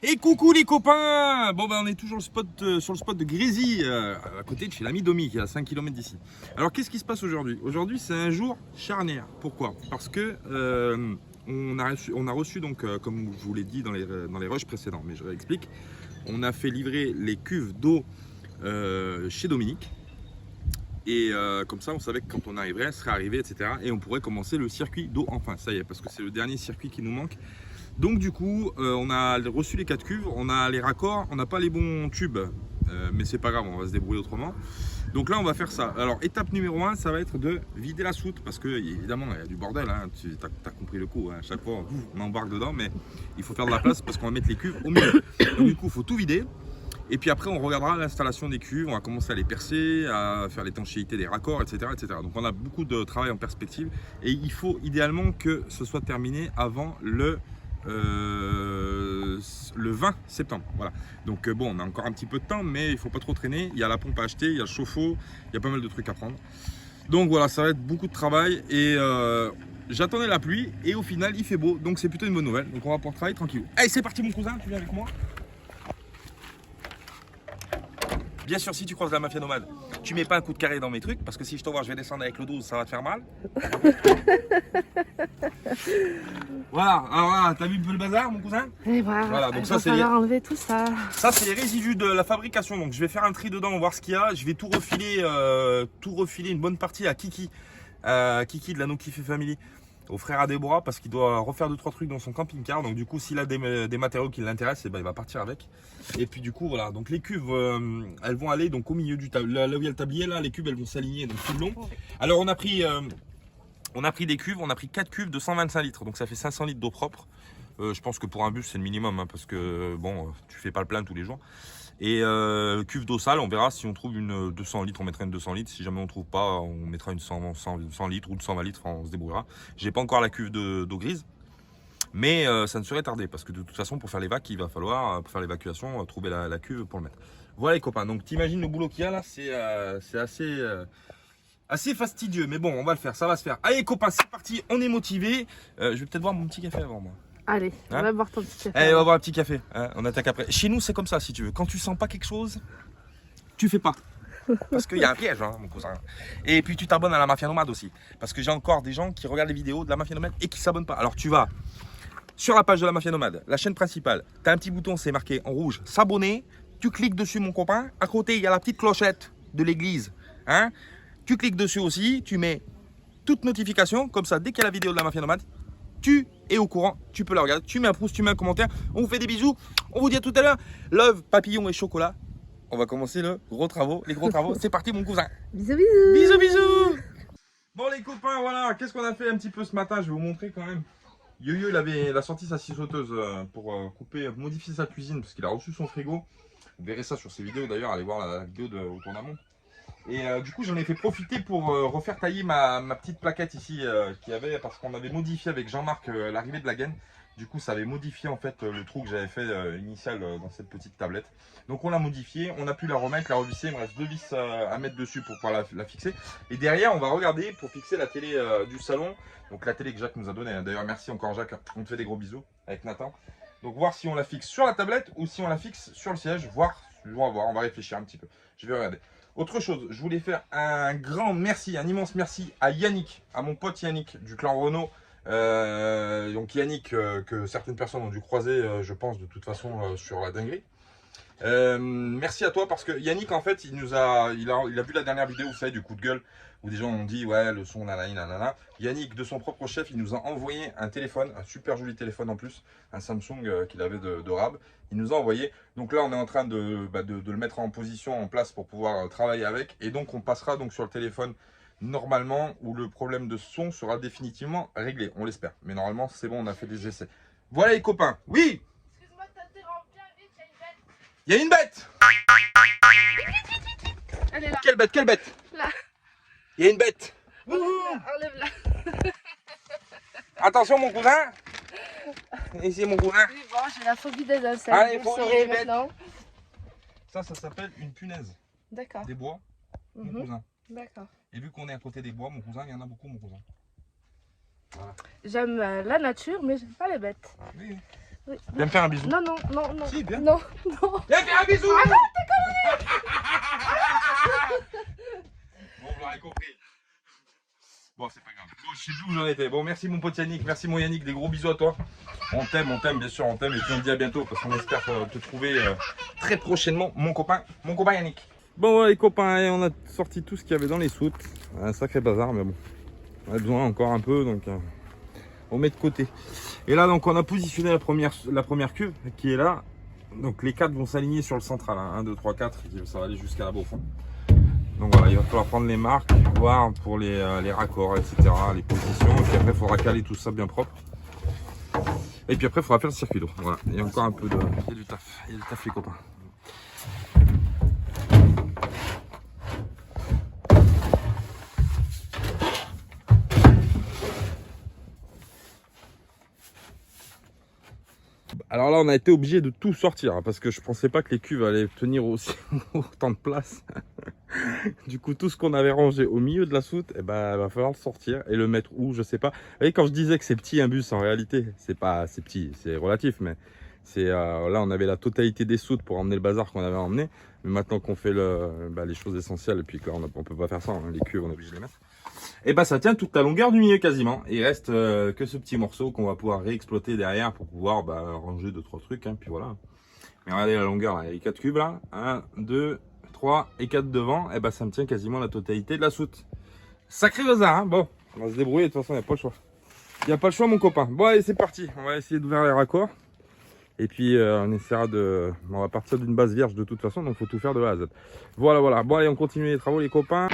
Et coucou les copains. Bon on est toujours sur le spot de Grésy, à côté de chez l'ami Domi, qui est à 5 km d'ici. Alors qu'est-ce qui se passe aujourd'hui? Aujourd'hui c'est un jour charnière. Pourquoi? Parce que on a reçu donc, comme je vous l'ai dit dans les rushs précédents, mais je réexplique, on a fait livrer les cuves d'eau chez Dominique. Et comme ça on savait que quand on arriverait, elle serait arrivée, etc. Et on pourrait commencer le circuit d'eau enfin, ça y est, parce que c'est le dernier circuit qui nous manque. Donc du coup, on a reçu les 4 cuves, on a les raccords, on n'a pas les bons tubes, mais c'est pas grave, on va se débrouiller autrement. Donc là, on va faire ça. Alors, étape numéro 1, ça va être de vider la soute, parce que évidemment, il y a du bordel, hein. Tu as compris le coup, hein. À chaque fois, on embarque dedans, mais il faut faire de la place parce qu'on va mettre les cuves au milieu. Donc du coup, il faut tout vider. Et puis après, on regardera l'installation des cuves, on va commencer à les percer, à faire l'étanchéité des raccords, etc., etc. Donc on a beaucoup de travail en perspective et il faut idéalement que ce soit terminé avant le 20 septembre. Voilà. Donc bon, on a encore un petit peu de temps, mais il ne faut pas trop traîner. Il y a la pompe à acheter, il y a le chauffe-eau, il y a pas mal de trucs à prendre. Donc voilà, ça va être beaucoup de travail et j'attendais la pluie et au final, il fait beau. Donc c'est plutôt une bonne nouvelle. Donc on va pouvoir travailler tranquille. Allez, c'est parti mon cousin, tu viens avec moi? Bien sûr, si tu croises la mafia nomade, tu mets pas un coup de carré dans mes trucs, parce que si je te vois, je vais descendre avec le 12, ça va te faire mal. Voilà, alors là, t'as vu un peu le bazar, mon cousin? Et voilà, donc il ça, va c'est falloir enlever tout ça. Ça, c'est les résidus de la fabrication. Donc, je vais faire un tri dedans, voir ce qu'il y a. Je vais tout refiler une bonne partie à Kiki, Kiki de la No Kiffé Family, au frère à Déborah, parce qu'il doit refaire 2-3 trucs dans son camping-car. Donc du coup, s'il a des matériaux qui l'intéressent, eh ben, il va partir avec. Et puis du coup, voilà. Donc les cuves, elles vont aller donc au milieu du tablier, là où il y a le tablier, là, les cuves, elles vont s'aligner donc tout le long. Alors on a pris des cuves, on a pris 4 cuves de 125 litres. Donc ça fait 500 litres d'eau propre. Je pense que pour un bus, c'est le minimum, hein, parce que bon, tu fais pas le plein tous les jours. Et cuve d'eau sale, on verra si on trouve une 200 litres, on mettra une 200 litres. Si jamais on trouve pas, on mettra une 100 litres ou une 120 litres, on se débrouillera. J'ai pas encore la cuve d'eau grise, mais ça ne serait tardé parce que de toute façon, pour faire les vacs, il va falloir, pour faire l'évacuation, trouver la cuve pour le mettre. Voilà les copains, donc t'imagines le boulot qu'il y a là, c'est assez fastidieux, mais bon, on va le faire, ça va se faire. Allez copains, c'est parti, on est motivés. Je vais peut-être boire mon petit café avant moi. Allez, Hein, on va boire ton petit café. Allez, on va boire un petit café, hein, on attaque après. Chez nous, c'est comme ça si tu veux. Quand tu sens pas quelque chose, tu fais pas. Parce qu'il y a un piège, hein, mon cousin. Et puis tu t'abonnes à la Mafia Nomade aussi. Parce que j'ai encore des gens qui regardent les vidéos de la Mafia Nomade et qui s'abonnent pas. Alors tu vas sur la page de la Mafia Nomade, la chaîne principale. Tu as un petit bouton, c'est marqué en rouge, s'abonner. Tu cliques dessus, mon copain. À côté, il y a la petite clochette de l'église. Hein, tu cliques dessus aussi, tu mets toute notification. Comme ça, dès qu'il y a la vidéo de la Mafia Nomade, tu es au courant, tu peux la regarder, tu mets un pouce, tu mets un commentaire, on vous fait des bisous, on vous dit à tout à l'heure, love, papillon et chocolat. On va commencer les gros travaux, c'est parti mon cousin. Bisous, bisous. Bisous, bisous. Bon les copains, voilà, qu'est-ce qu'on a fait un petit peu ce matin, je vais vous montrer quand même. Yo-Yo, il a sorti sa scie sauteuse pour modifier sa cuisine, parce qu'il a reçu son frigo. Vous verrez ça sur ses vidéos d'ailleurs, allez voir la vidéo au tournament. Et du coup j'en ai fait profiter pour refaire tailler ma petite plaquette ici qu'il y avait, parce qu'on avait modifié avec Jean-Marc l'arrivée de la gaine. Du coup ça avait modifié en fait le trou que j'avais fait initial dans cette petite tablette. Donc on l'a modifié, on a pu la remettre, la revisser, il me reste 2 vis à mettre dessus pour pouvoir la fixer. Et derrière on va regarder pour fixer la télé du salon, donc la télé que Jacques nous a donnée. D'ailleurs merci encore Jacques, on te fait des gros bisous avec Nathan. Donc voir si on la fixe sur la tablette ou si on la fixe sur le siège, on va réfléchir un petit peu, je vais regarder. Autre chose, je voulais faire un grand merci, un immense merci à Yannick, à mon pote Yannick du clan Renault. Donc Yannick que certaines personnes ont dû croiser, je pense de toute façon sur la dinguerie. Merci à toi parce que Yannick en fait il a vu la dernière vidéo, vous savez, du coup de gueule où des gens ont dit ouais le son nanani nanana. Yannick de son propre chef il nous a envoyé un téléphone, un super joli téléphone en plus, un Samsung qu'il avait de Rab. Il nous a envoyé, donc là on est en train de le mettre en position, en place pour pouvoir travailler avec, et donc on passera donc sur le téléphone normalement où le problème de son sera définitivement réglé, on l'espère, mais normalement c'est bon, on a fait des essais. Voilà les copains, oui. Excuse-moi de t'interrompre, bien vite, il y a une bête. Elle est là. Quelle bête, quelle bête? Là. Il y a une bête. Enlève-la. Attention mon cousin. Ici mon cousin. Oui, bon, j'ai la phobie des insectes. Allez, vous le phobie saurez des bêtes. maintenant. Ça s'appelle une punaise. D'accord. Des bois, mon cousin. D'accord. Et vu qu'on est à côté des bois, mon cousin, il y en a beaucoup, mon cousin. Voilà. J'aime la nature, mais j'aime pas les bêtes. Oui. Oui. Viens me faire un bisou. Non, non, non, non. Si, viens. Non, non. Viens faire un bisou. Ah non, t'es Bon, vous l'aurez compris. Bon, c'est pas grave. Bon, je sais plus où j'en étais. Bon, merci mon pote Yannick, merci mon Yannick, des gros bisous à toi. On t'aime, bien sûr, on t'aime. Et puis on te dit à bientôt parce qu'on espère te trouver très prochainement, mon copain Yannick. Bon, voilà les copains, on a sorti tout ce qu'il y avait dans les soutes. Un sacré bazar, mais bon, on a besoin encore un peu, donc on met de côté. Et là, donc, on a positionné la première cuve qui est là. Donc, les 4 vont s'aligner sur le central. 1, 2, 3, 4, ça va aller jusqu'à là-bas au fond. Donc voilà, il va falloir prendre les marques, voir pour les raccords, etc., les positions. Et puis après, il faudra caler tout ça bien propre. Et puis après, il faudra faire le circuit d'eau. Voilà, il y a encore un peu de... Il y a du taf, les copains. Alors là, on a été obligé de tout sortir parce que je pensais pas que les cuves allaient tenir aussi autant de place. Du coup, tout ce qu'on avait rangé au milieu de la soute, eh ben, va falloir le sortir et le mettre où, je sais pas. Vous voyez, quand je disais que c'est petit un bus, en réalité, c'est pas c'est petit, c'est relatif, mais c'est là, on avait la totalité des soutes pour emmener le bazar qu'on avait emmené. Mais maintenant qu'on fait les choses essentielles, et puis que là, on peut pas faire ça, hein, les cuves, on est obligé de les mettre. Et bah ça tient toute la longueur du milieu quasiment. Il reste que ce petit morceau qu'on va pouvoir réexploiter derrière pour pouvoir ranger 2-3 trucs. Hein, puis voilà. Mais regardez la longueur, là. Il y a les 4 cubes là. 1, 2, 3 et 4 devant. Et bah ça me tient quasiment la totalité de la soute. Sacré bazar, hein. Bon, on va se débrouiller, de toute façon il n'y a pas le choix. Il n'y a pas le choix mon copain. Bon allez c'est parti. On va essayer d'ouvrir les raccords. Et puis on essaiera de... On va partir d'une base vierge de toute façon, donc il faut tout faire de A à Z. Voilà, voilà. Bon allez on continue les travaux les copains.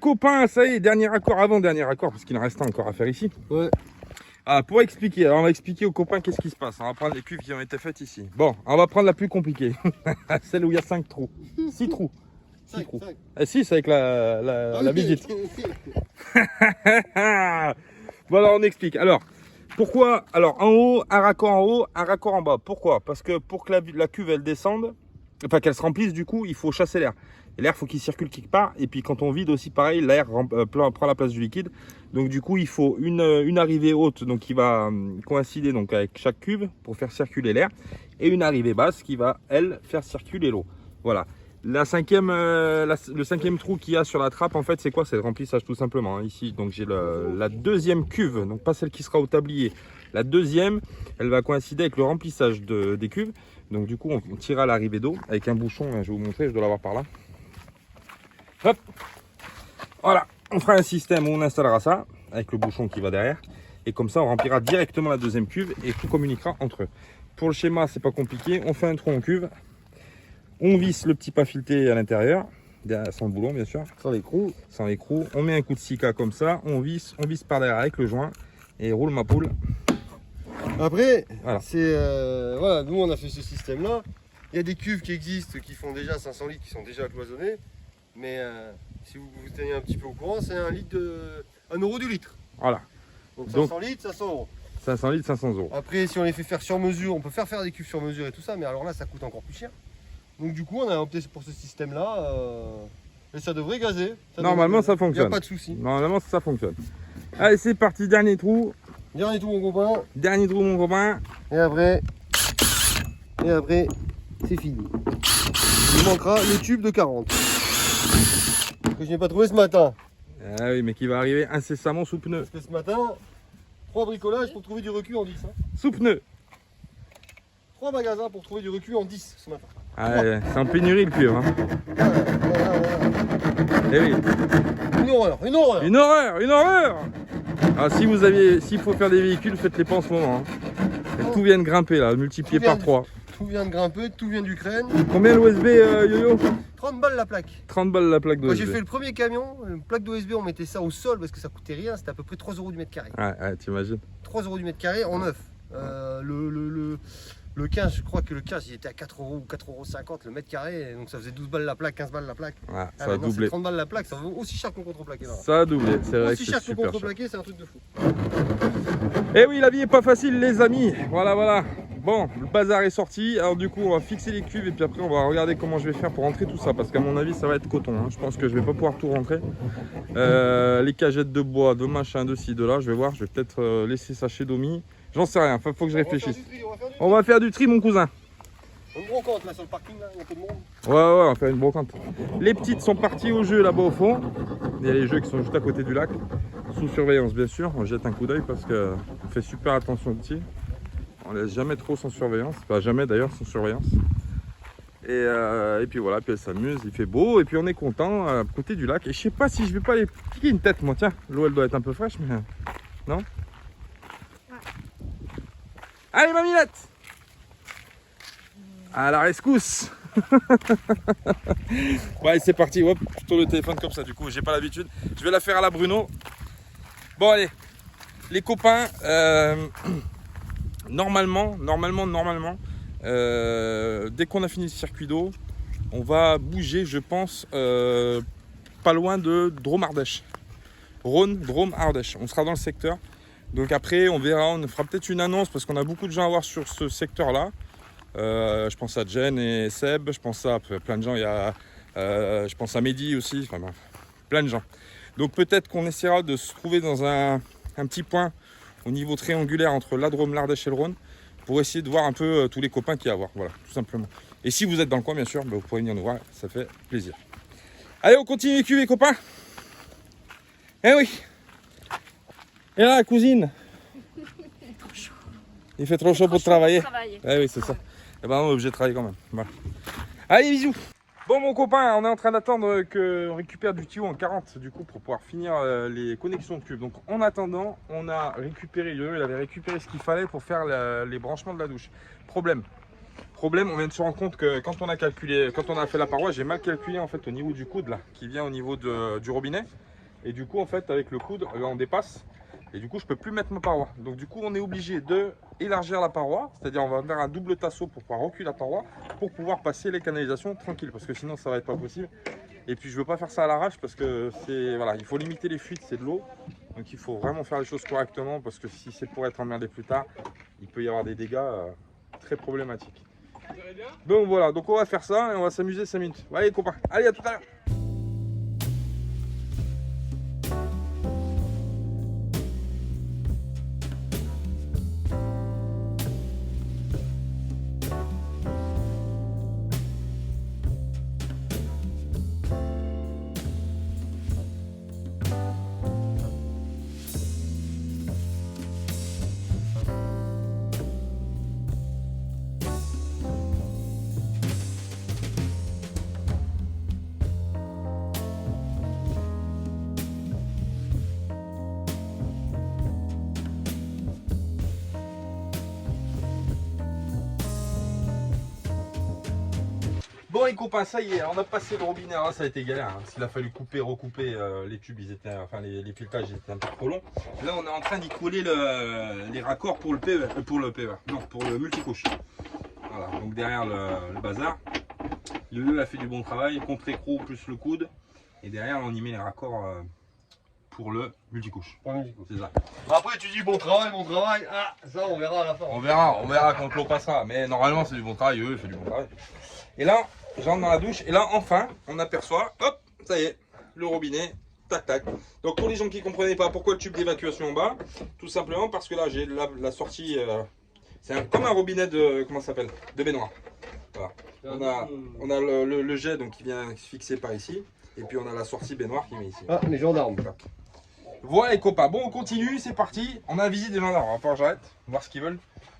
Copains, ça y est, dernier raccord avant dernier raccord parce qu'il en reste encore à faire ici. Ouais. Ah, pour expliquer, alors on va expliquer aux copains qu'est-ce qui se passe. On va prendre les cuves qui ont été faites ici. Bon, on va prendre la plus compliquée, celle où il y a 5 trous, 6 trous. 6 trous. 6 avec la visite. Voilà, on explique. Alors, pourquoi? Alors, en haut, un raccord en bas. Pourquoi? Parce que pour que la cuve elle descende, enfin qu'elle se remplisse, du coup, il faut chasser l'air. Et l'air, faut qu'il circule quelque part. Et puis quand on vide aussi, pareil, l'air prend la place du liquide. Donc du coup, il faut une arrivée haute, donc qui va coïncider donc avec chaque cuve pour faire circuler l'air, et une arrivée basse qui va, elle, faire circuler l'eau. Voilà. Le cinquième trou qu'il y a sur la trappe, en fait, c'est quoi? C'est le remplissage tout simplement. Hein, ici, donc j'ai la deuxième cuve, donc pas celle qui sera au tablier. La deuxième, elle va coïncider avec le remplissage des cuves. Donc du coup, on tirera l'arrivée d'eau avec un bouchon. Hein, je vais vous montrer, je dois l'avoir par là. Hop, voilà. On fera un système où on installera ça avec le bouchon qui va derrière. Et comme ça, on remplira directement la deuxième cuve et tout communiquera entre eux. Pour le schéma, c'est pas compliqué. On fait un trou en cuve. On visse le petit pas fileté à l'intérieur, sans le boulon bien sûr. Sans l'écrou. Sans l'écrou. On met un coup de sika comme ça, on visse par derrière avec le joint et roule ma poule. Après, voilà. Voilà, nous on a fait ce système là. Il y a des cuves qui existent qui font déjà 500 litres, qui sont déjà cloisonnées. Mais si vous vous tenez un petit peu au courant, c'est 1 euro du litre. Voilà. Donc 500 litres, 500 euros. 500 litres, 500 euros. Après, si on les fait faire sur mesure, on peut faire des cuves sur mesure et tout ça, mais alors là, ça coûte encore plus cher. Donc du coup, on a opté pour ce système-là. Et ça devrait gazer. Normalement, ça fonctionne. Il n'y a pas de souci. Normalement, ça fonctionne. Allez, c'est parti, dernier trou. Dernier trou, mon copain. Dernier trou, mon copain. Et après, c'est fini. Il manquera le tube de 40. Que je n'ai pas trouvé ce matin. Ah oui, mais qui va arriver incessamment sous pneu. Parce que ce matin, 3 bricolages pour trouver du recul en 10. Hein. Sous pneu. 3 magasins pour trouver du recul en 10 ce matin. Ah ouais, c'est en pénurie le cuivre. Hein. Voilà. Eh oui. Une horreur, une horreur. Une horreur, une horreur. Ah, s'il faut faire des véhicules, faites-les pas en ce moment. Hein. Tout vient de grimper là, multiplié par 3. Tout vient de grimper, tout vient d'Ukraine. Combien l'OSB Yo-Yo? 30 balles la plaque. 30 balles la plaque d'OSB. Quand j'ai fait le premier camion, une plaque d'OSB, on mettait ça au sol parce que ça coûtait rien, c'était à peu près 3 euros du mètre carré. Ouais, t'imagines. 3 euros du mètre carré en neuf. Le 15, je crois que le 15 il était à 4 euros ou 4,50 € le mètre carré, donc ça faisait 12 balles la plaque, 15 balles la plaque. Ouais, ça a doublé. 30 balles la plaque, ça vaut aussi cher qu'un contreplaqué. Là. Ça a doublé, c'est vrai. Aussi cher qu'un contreplaqué, c'est un truc de fou. Eh oui, la vie est pas facile, les amis. Voilà. Bon, le bazar est sorti. Alors du coup, on va fixer les cuves et puis après, on va regarder comment je vais faire pour rentrer tout ça. Parce qu'à mon avis, ça va être coton. Hein. Je pense que je vais pas pouvoir tout rentrer. Les cagettes de bois, de machin, de ci, de là. Je vais voir. Je vais peut-être laisser ça chez Domi. J'en sais rien. Faut que je réfléchisse. On va faire du tri, mon cousin. Une brocante là sur le parking, là, il y a un peu de monde. Ouais, on va faire une brocante. Les petites sont parties au jeu là-bas au fond. Il y a les jeux qui sont juste à côté du lac. Sous surveillance, bien sûr. On jette un coup d'œil parce qu'on fait super attention aux petits. On laisse jamais trop sans surveillance. Enfin, jamais d'ailleurs sans surveillance. Et puis voilà, puis elle s'amuse. Il fait beau et puis on est content à côté du lac. Et je sais pas si je vais pas aller piquer une tête, moi. Tiens, l'eau elle doit être un peu fraîche, mais non. Ouais. Allez, maminette! À la rescousse. Ouais, c'est parti. Hop, je tourne le téléphone comme ça. Du coup, j'ai pas l'habitude. Je vais la faire à la Bruno. Bon, allez, les copains. Normalement, dès qu'on a fini le circuit d'eau, on va bouger, je pense, pas loin de Drôme-Ardèche. Rhône, Drôme-Ardèche. On sera dans le secteur. Donc après, on verra. On fera peut-être une annonce parce qu'on a beaucoup de gens à voir sur ce secteur-là. Je pense à Jen et Seb, je pense à plein de gens, je pense à Mehdi aussi, enfin bref, plein de gens. Donc peut-être qu'on essaiera de se trouver dans un petit point au niveau triangulaire entre la Drôme, l'Ardèche et le Rhône pour essayer de voir un peu tous les copains qu'il y a à voir, voilà, tout simplement. Et si vous êtes dans le coin, bien sûr, vous pouvez venir nous voir, ça fait plaisir. Allez, on continue les cuves, les copains. Eh oui. Et là, la cousine. Il fait trop chaud pour travailler. Eh oui, c'est ça. Et ben on est obligé de travailler quand même. Voilà. Allez, bisous. Bon, mon copain, on est en train d'attendre qu'on récupère du tuyau en 40 du coup pour pouvoir finir les connexions de cuves. Donc en attendant, on a récupéré, il avait récupéré ce qu'il fallait pour faire les branchements de la douche. Problème, on vient de se rendre compte que quand on a fait la paroi, j'ai mal calculé en fait au niveau du coude là, qui vient au niveau du robinet. Et du coup en fait avec le coude, on dépasse. Et du coup, je peux plus mettre ma paroi. Donc du coup, on est obligé d'élargir la paroi. C'est-à-dire, on va faire un double tasseau pour pouvoir reculer la paroi pour pouvoir passer les canalisations tranquille. Parce que sinon, ça va être pas possible. Et puis, je veux pas faire ça à l'arrache parce que voilà, il faut limiter les fuites, c'est de l'eau. Donc il faut vraiment faire les choses correctement parce que si c'est pour être emmerdé plus tard, il peut y avoir des dégâts très problématiques. Donc voilà, donc on va faire ça et on va s'amuser 5 minutes. Allez, copains, allez, à tout à l'heure. Bon les copains, ça y est, on a passé le robinet. Alors là, ça a été galère, hein, parce qu'il a fallu couper, recouper les tubes, ils étaient, enfin les filetages étaient un peu trop longs. Là, on est en train d'y coller les raccords pour le PE, non, pour le multicouche. Voilà, donc derrière le bazar. Le a fait du bon travail, contre-écrou plus le coude. Et derrière, on y met les raccords pour le multicouche. C'est ça. Après, tu dis bon travail, ah, ça on verra à la fin. On verra quand l'eau passera. Mais normalement, c'est du bon travail, eux, c'est du bon travail. Et là, j'entre dans la douche, et là, enfin, on aperçoit, hop, ça y est, le robinet, tac, tac. Donc, pour les gens qui ne comprenaient pas pourquoi le tube d'évacuation en bas, tout simplement parce que là, j'ai la sortie, c'est comme un robinet de, comment ça s'appelle, de baignoire. Voilà. On a le jet donc, qui vient se fixer par ici, et puis on a la sortie baignoire qui met ici. Ah, les gendarmes. Voilà les copains, bon on continue, c'est parti. On a visité des gendarmes, on va pas j'arrête, voir ce qu'ils veulent.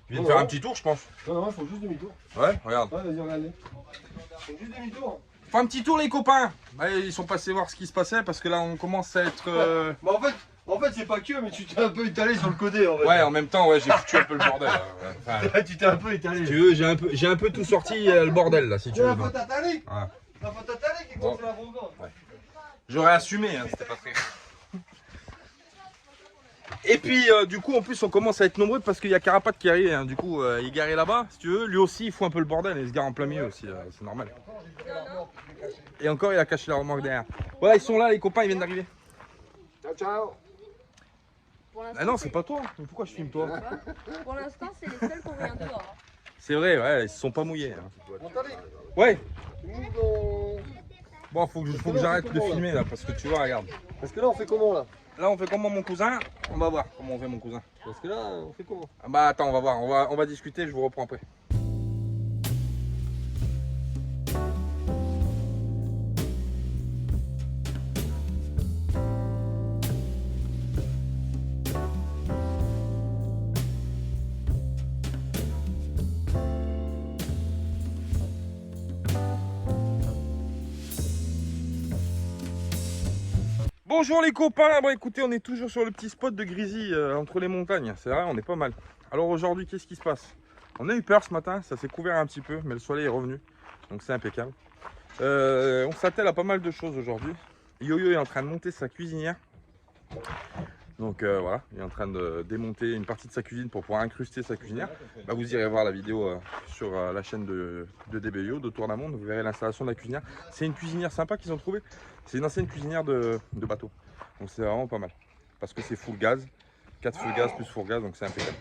Je viens de faire un petit tour je pense. Non, il faut juste demi-tour. Ouais, regarde. Ouais, vas-y, regarde-les. Faut juste demi-tour. Faut un petit tour les copains. Ouais, ils sont passés voir ce qui se passait parce que là on commence à être... Bah en fait c'est pas que, mais tu t'es un peu étalé sur le côté en fait. Ouais, en même temps, ouais, j'ai foutu un peu le bordel. Là. Enfin, Tu t'es un peu étalé. si tu veux, j'ai un peu tout sorti le bordel là, si tu C'est veux. la donc. faute à Talik. Ouais. La faute à Talik qui compte la arrogance. J'aurais assumé, hein, c'était pas très... Et puis du coup en plus on commence à être nombreux parce qu'il y a Carapace qui arrive, hein. Du coup il est garé là-bas, si tu veux, lui aussi il fout un peu le bordel et il se gare en plein milieu aussi, c'est normal. Et encore il a caché la remorque derrière. Voilà ils sont là les copains, ils viennent d'arriver. Ciao, ciao. Ah non c'est pas toi, mais pourquoi je filme toi? Pour l'instant, c'est les seuls qui ont rien dehors. C'est vrai, ouais, ils se sont pas mouillés. Hein. Bon, Talik, Ouais, tu nous dans... bon faut que j'arrête de filmer là parce que tu vois regarde. Parce que là on fait comment là? Là on fait comment mon cousin? On va voir comment on fait mon cousin. Parce que là on fait comment? Ah bah attends on va voir, on va discuter, je vous reprends après. Bonjour les copains, bon écoutez on est toujours sur le petit spot de Grisi entre les montagnes, c'est vrai on est pas mal. Alors aujourd'hui qu'est-ce qui se passe? On a eu peur ce matin, ça s'est couvert un petit peu mais le soleil est revenu, donc c'est impeccable. On s'attelle à pas mal de choses aujourd'hui. Yo-Yo est en train de monter sa cuisinière. Donc voilà, il est en train de démonter une partie de sa cuisine pour pouvoir incruster sa cuisinière. Bah, vous irez voir la vidéo sur la chaîne de DBO, de Tour d'un Monde, vous verrez l'installation de la cuisinière. C'est une cuisinière sympa qu'ils ont trouvée. C'est une ancienne cuisinière de bateau. Donc c'est vraiment pas mal. Parce que c'est full gaz, 4 feux gaz plus four gaz, donc c'est impeccable.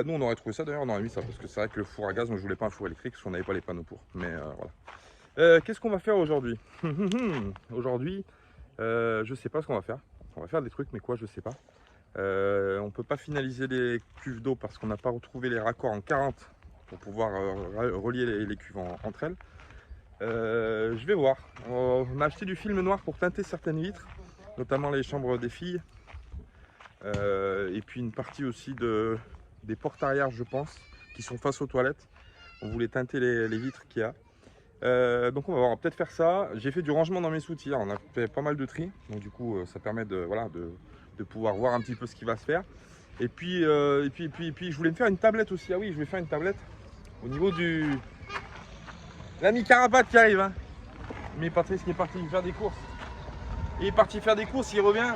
Nous on aurait trouvé ça d'ailleurs, on aurait mis ça parce que c'est vrai que le four à gaz, moi je voulais pas un four électrique parce qu'on n'avait pas les panneaux pour. Mais voilà. Qu'est-ce qu'on va faire aujourd'hui? Aujourd'hui, je sais pas ce qu'on va faire. On va faire des trucs, mais quoi, je sais pas. On peut pas finaliser les cuves d'eau parce qu'on n'a pas retrouvé les raccords en 40 pour pouvoir relier les cuves entre elles. Je vais voir. On a acheté du film noir pour teinter certaines vitres, notamment les chambres des filles. Et puis une partie aussi des portes arrière, je pense, qui sont face aux toilettes. On voulait teinter les vitres qu'il y a. Donc on va peut-être faire ça. J'ai fait du rangement dans mes soutiers, on a fait pas mal de tri, donc du coup ça permet de pouvoir voir un petit peu ce qui va se faire. Et puis je voulais me faire une tablette aussi. Ah oui, je vais faire une tablette au niveau du l'ami Carapace qui arrive, hein. Mais Patrice qui est parti faire des courses. Il est parti faire des courses, il revient.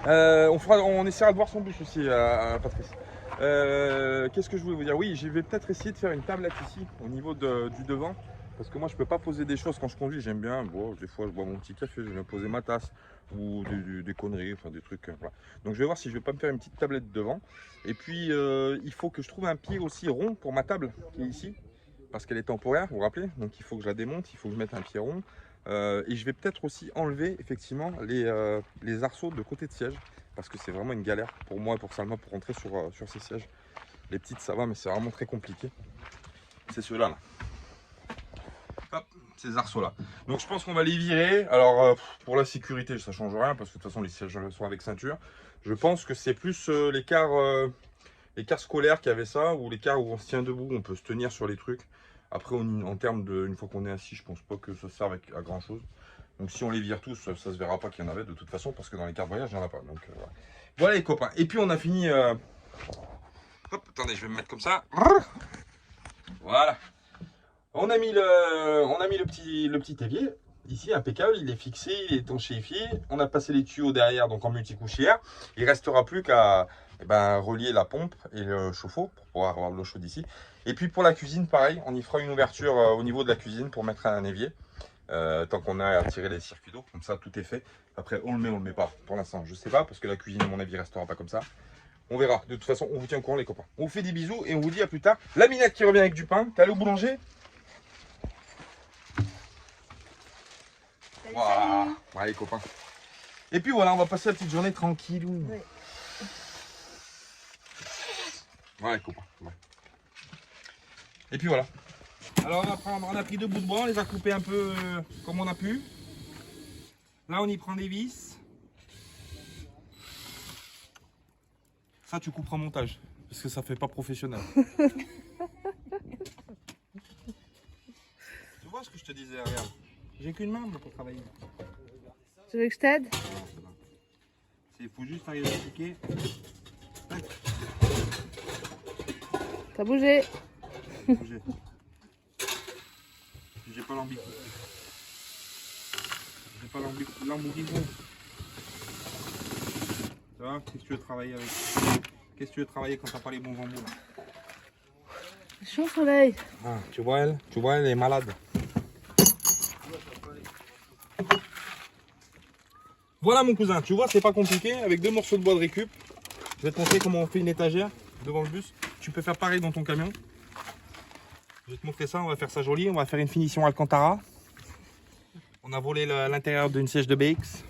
On essaiera de voir son bus aussi à Patrice. Qu'est-ce que je voulais vous dire? Oui, je vais peut-être essayer de faire une tablette ici au niveau du devant parce que moi je peux pas poser des choses quand je conduis. J'aime bien, bon, des fois je bois mon petit café, je viens poser ma tasse ou des conneries, enfin des trucs, voilà. Donc je vais voir si je vais pas me faire une petite tablette devant. Et puis il faut que je trouve un pied aussi rond pour ma table qui est ici parce qu'elle est temporaire, vous vous rappelez, donc il faut que je la démonte, il faut que je mette un pied rond. Et je vais peut-être aussi enlever effectivement les arceaux de côté de siège parce que c'est vraiment une galère pour moi et pour Salma pour rentrer sur ces sièges. Les petites ça va, mais c'est vraiment très compliqué. C'est ceux-là là. Hop, ces arceaux là. Donc je pense qu'on va les virer. Alors pour la sécurité ça change rien parce que de toute façon les sièges sont avec ceinture. Je pense que c'est plus les cars scolaires qui avaient ça ou les cars où on se tient debout, on peut se tenir sur les trucs. Après en termes de, une fois qu'on est assis, je pense pas que ça serve à grand chose. Donc si on les vire tous, ça se verra pas qu'il y en avait de toute façon parce que dans les cartes voyage il n'y en a pas. Donc voilà les copains. Et puis on a fini. Hop, attendez, je vais me mettre comme ça. Voilà. On a mis le petit évier. Ici, impeccable, il est fixé, il est étanchéifié. On a passé les tuyaux derrière, donc en multicouchière. Il ne restera plus qu'à relier la pompe et le chauffe-eau pour pouvoir avoir de l'eau chaude ici. Et puis pour la cuisine, pareil, on y fera une ouverture au niveau de la cuisine pour mettre un évier. Tant qu'on a à tirer les circuits d'eau, comme ça tout est fait. Après, on le met pas. Pour l'instant, je sais pas, parce que la cuisine, à mon avis, restera pas comme ça. On verra. De toute façon, on vous tient au courant, les copains. On vous fait des bisous et on vous dit à plus tard. La Minette qui revient avec du pain. T'es allé au boulanger? Voilà. Ouais, les copains. Et puis voilà, on va passer la petite journée tranquille. Ouais. Ouais, les copains. Ouais. Et puis voilà. Alors on a pris 2 bouts de bois, on les a coupés un peu comme on a pu. Là on y prend des vis. Ça tu couperas en montage, parce que ça fait pas professionnel. Tu vois ce que je te disais, regarde. J'ai qu'une main pour travailler. Tu veux que je t'aide? Il faut juste arriver à cliquer. T'as bougé. J'ai pas l'ambition. J'ai pas l'ambition. Ça va? Qu'est-ce que tu veux travailler avec? Qu'est-ce que tu veux travailler quand t'as pas les bons embouts là? Chaud soleil. Ah, tu vois elle est malade. Voilà mon cousin, tu vois c'est pas compliqué, avec 2 morceaux de bois de récup. Je vais te montrer comment on fait une étagère devant le bus. Tu peux faire pareil dans ton camion. Je vais te montrer ça, on va faire ça joli, on va faire une finition Alcantara. On a volé l'intérieur d'une siège de BX.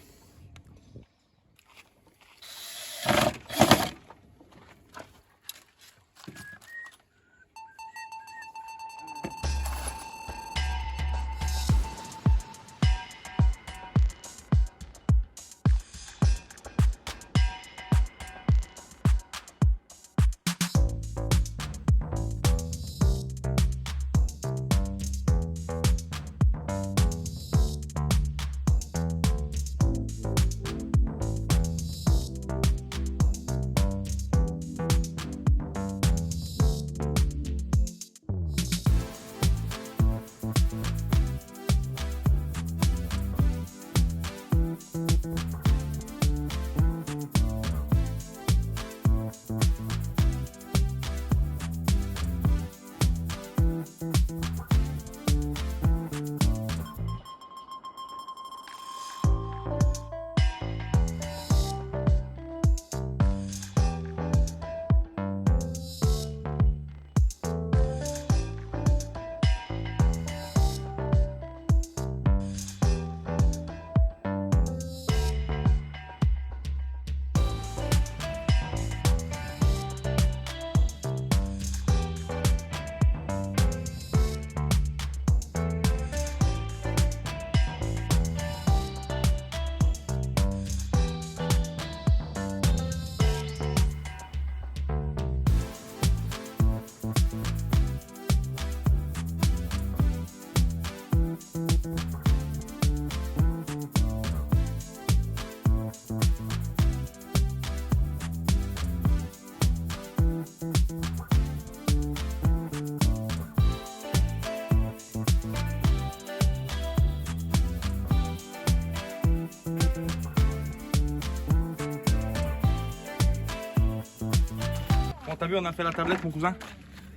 Bon, t'as vu, on a fait la tablette, mon cousin.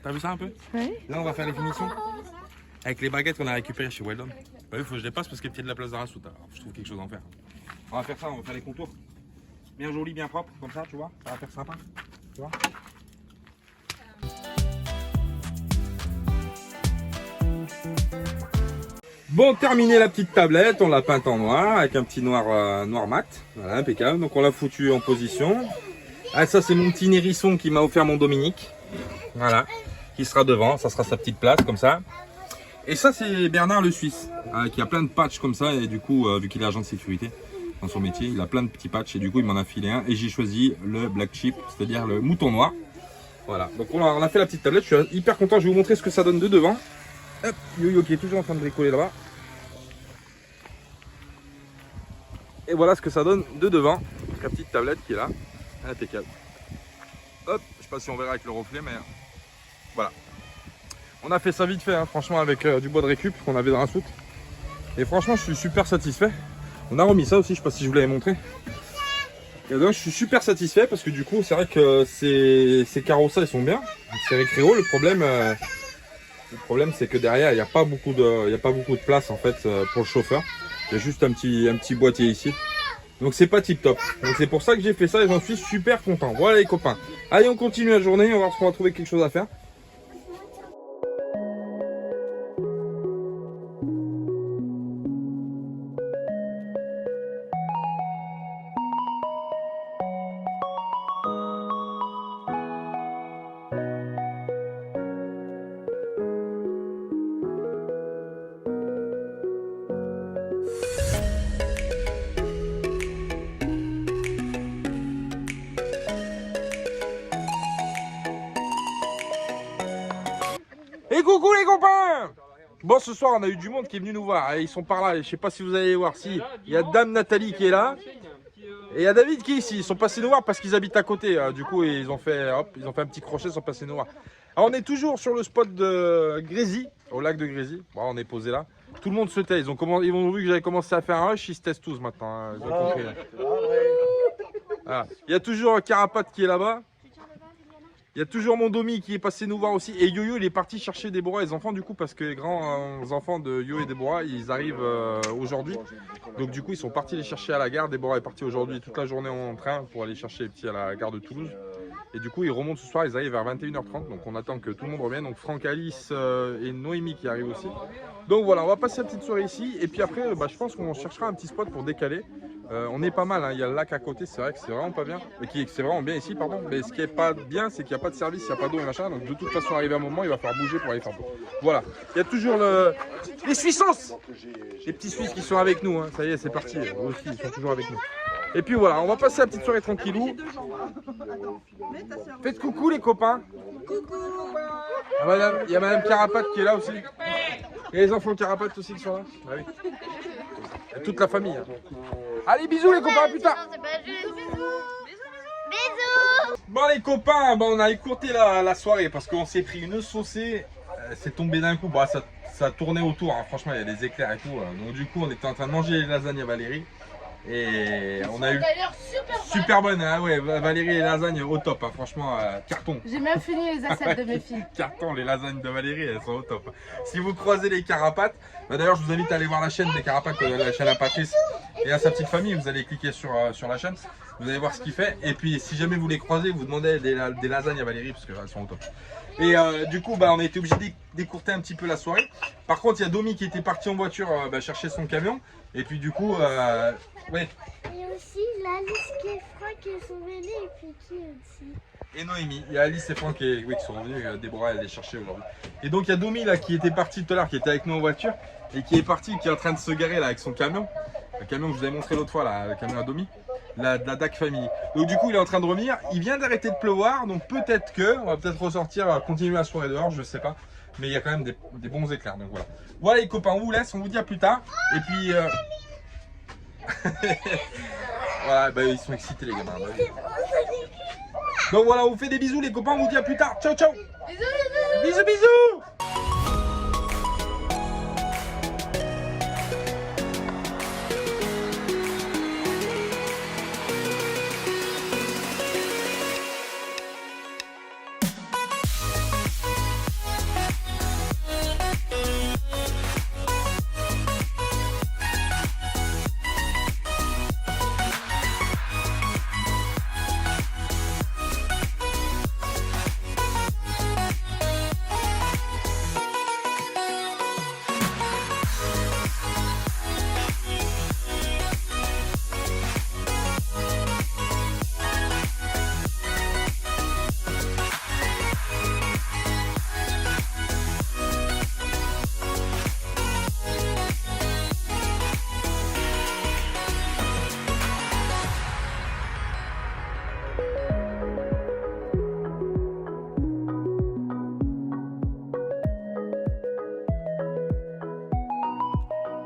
T'as vu ça un peu? Oui. Là, on va faire les finitions. Avec les baguettes qu'on a récupérées chez Weldon. Bah, il faut que je les passe parce qu'il y a peut-être de la place d'Arassout. Alors, je trouve quelque chose à en faire. On va faire ça, on va faire les contours. Bien joli, bien propre, comme ça, tu vois. Ça va faire sympa. Tu vois? Bon, terminé la petite tablette, on l'a peinte en noir, avec un petit noir, noir mat. Voilà, impeccable. Donc on l'a foutu en position. Ah, ça c'est mon petit nérisson qui m'a offert mon Dominique. Voilà, qui sera devant, ça sera sa petite place comme ça. Et ça c'est Bernard le Suisse, qui a plein de patchs comme ça. Et du coup, vu qu'il est agent de sécurité dans son métier, il a plein de petits patchs. Et du coup, il m'en a filé un. Et j'ai choisi le Black Chip, c'est-à-dire le mouton noir. Voilà, donc on a fait la petite tablette. Je suis hyper content, je vais vous montrer ce que ça donne de devant. Hop, Yo-Yo qui est toujours en train de bricoler là-bas. Et voilà ce que ça donne de devant. La petite tablette qui est là. Impeccable. Hop, je sais pas si on verra avec le reflet, mais voilà. On a fait ça vite fait, hein, franchement, avec du bois de récup qu'on avait dans la soute. Et franchement, je suis super satisfait. On a remis ça aussi, je sais pas si je vous l'avais montré. Et donc, je suis super satisfait parce que du coup, c'est vrai que ces carreaux-là, ils sont bien. C'est récréo. Le problème, c'est que derrière, il n'y a pas beaucoup de place en fait pour le chauffeur. Il y a juste un petit boîtier ici. Donc c'est pas tip top. Donc c'est pour ça que j'ai fait ça et j'en suis super content. Voilà les copains. Allez, on continue la journée, on va voir si on va trouver quelque chose à faire. Et coucou les copains! Bon, ce soir on a eu du monde qui est venu nous voir. Ils sont par là, je sais pas si vous allez voir. Si, il y a Dame Nathalie qui est là. Et il y a David qui est ici. Ils sont passés nous voir parce qu'ils habitent à côté. Du coup, ils ont fait un petit crochet, ils sont passés nous voir. Alors, on est toujours sur le spot de Grésy, au lac de Grésy. Bon, on est posé là. Tout le monde se tait. Ils ont vu que j'avais commencé à faire un rush, ils se taisent tous maintenant. Hein. Ils ont compris, là. Voilà. Il y a toujours Carapace qui est là-bas. Il y a toujours mon Domi qui est passé nous voir aussi. Et Yo-Yo, il est parti chercher Déborah et les enfants du coup parce que les grands enfants de Yo et Déborah, ils arrivent aujourd'hui. Donc du coup, ils sont partis les chercher à la gare. Déborah est partie aujourd'hui toute la journée en train pour aller chercher les petits à la gare de Toulouse. Et du coup, ils remontent ce soir, ils arrivent vers 21h30. Donc on attend que tout le monde revienne. Donc Franck, Alice et Noémie qui arrivent aussi. Donc voilà, on va passer la petite soirée ici. Et puis après, je pense qu'on cherchera un petit spot pour décaler. On est pas mal, hein. Il y a le lac à côté, c'est vrai que c'est vraiment pas bien. C'est vraiment bien ici, pardon. Mais ce qui est pas bien, c'est qu'il n'y a pas de service, il n'y a pas d'eau et machin. Donc de toute façon, arrivé à un moment, il va falloir bouger pour aller faire beau. Voilà. Il y a toujours les Suissos, les petits Suisses qui sont avec nous. Hein. Ça y est, c'est parti. Eux aussi, ils sont toujours avec nous. Et puis voilà, on va passer la petite soirée tranquillou. Faites coucou les copains. Coucou. Il y a Madame Carapace qui est là aussi. Et les enfants Carapace aussi qui sont là. Ah oui. Et toute la famille. Hein. Allez, bisous les copains, à plus tard. Bisous. Bon les copains, on a écourté la soirée parce qu'on s'est pris une saucée. C'est tombé d'un coup. Bon, ça tournait autour, hein. Franchement, il y a des éclairs et tout. Donc du coup, on était en train de manger les lasagnes à Valérie. Et on a eu super bonne, hein, ouais, Valérie et les lasagnes au top, hein, franchement, carton. J'ai même fini les assiettes de mes filles. Carton, les lasagnes de Valérie, elles sont au top. Si vous croisez les Carapates, d'ailleurs je vous invite à aller voir la chaîne des Carapates, la chaîne à Patrice et à sa petite famille. Vous allez cliquer sur la chaîne, vous allez voir ce qu'il fait. Et puis si jamais vous les croisez, vous demandez des lasagnes à Valérie parce qu'elles sont au top. Et du coup, on a été obligé d'écourter un petit peu la soirée. Par contre, il y a Domi qui était parti en voiture chercher son camion. Et puis du coup, ouais. Et aussi Alice qui est Franck qui sont venus et puis qui aussi. Et Noémie, il y a Alice et Franck qui sont revenus, Déborah elle les chercher aujourd'hui. Et donc il y a Domi là qui était parti tout à l'heure, qui était avec nous en voiture et qui est parti, qui est en train de se garer là avec son camion. Le camion que je vous avais montré l'autre fois là, le camion à Domi, la DAC Family. Donc du coup il est en train de revenir, il vient d'arrêter de pleuvoir, donc peut-être on va peut-être ressortir, continuer la soirée dehors, je sais pas. Mais il y a quand même des bons éclairs, donc voilà. Voilà les copains, on vous laisse, on vous dit à plus tard. Et puis... voilà, ils sont excités les gamins. Donc voilà, on vous fait des bisous les copains, on vous dit à plus tard. Ciao ciao. Bisous bisous. Bisous bisous.